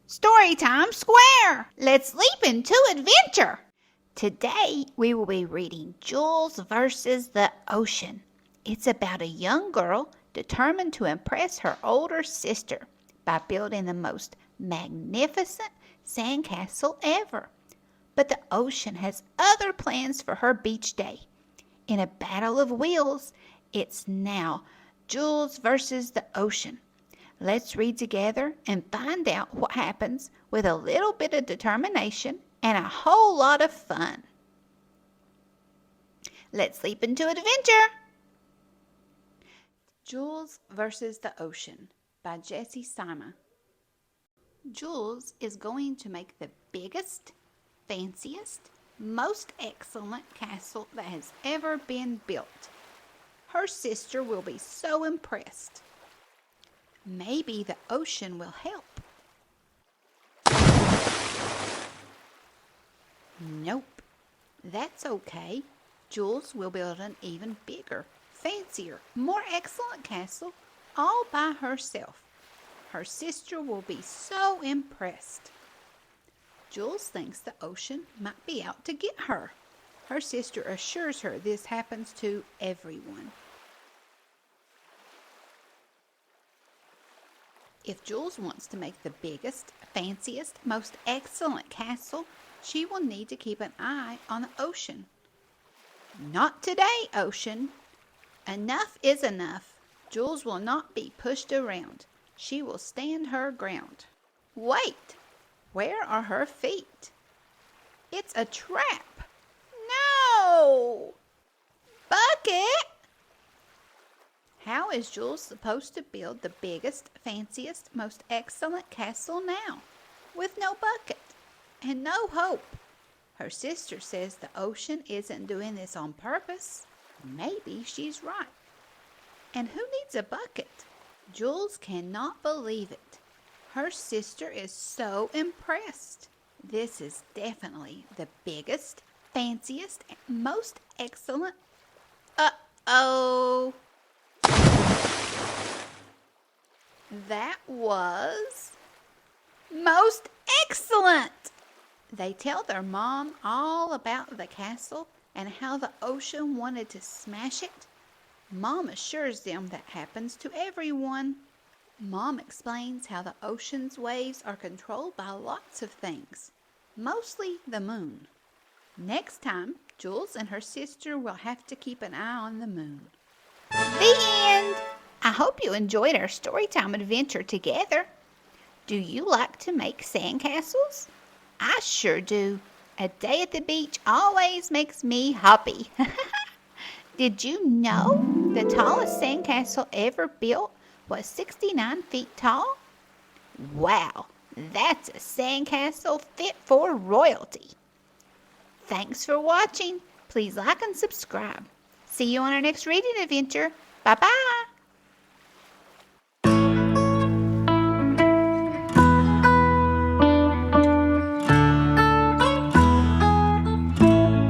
Storytime Square! Let's leap into adventure! Today we will be reading Jules versus the Ocean. It's about a young girl determined to impress her older sister by building the most magnificent sandcastle ever. But the ocean has other plans for her beach day. In a battle of wills, it's now Jules versus the ocean. Let's read together and find out what happens with a little bit of determination and a whole lot of fun. Let's leap into adventure! Jules versus the Ocean by Jessie Sima. Jules is going to make the biggest, fanciest, most excellent castle that has ever been built. Her sister will be so impressed. Maybe the ocean will help. Nope, that's okay. Jules will build an even bigger, fancier, more excellent castle all by herself. Her sister will be so impressed. Jules thinks the ocean might be out to get her. Her sister assures her this happens to everyone. If Jules wants to make the biggest, fanciest, most excellent castle, she will need to keep an eye on the ocean. Not today, ocean. Enough is enough. Jules will not be pushed around. She will stand her ground. Wait, where are her feet? It's a trap. No! Bucket! How is Jules supposed to build the biggest, fanciest, most excellent castle now, with no bucket and no hope? Her sister says the ocean isn't doing this on purpose. Maybe she's right. And who needs a bucket? Jules cannot believe it. Her sister is so impressed. This is definitely the biggest, fanciest, and most excellent. Uh-oh! That was most excellent! They tell their mom all about the castle and how the ocean wanted to smash it. Mom assures them that happens to everyone. Mom explains how the ocean's waves are controlled by lots of things, mostly the moon. Next time, Jules and her sister will have to keep an eye on the moon. The end! I hope you enjoyed our storytime adventure together. Do you like to make sandcastles? I sure do. A day at the beach always makes me happy. Did you know the tallest sandcastle ever built was 69 feet tall? Wow, that's a sandcastle fit for royalty. Thanks for watching. Please like and subscribe. See you on our next reading adventure. Bye-bye.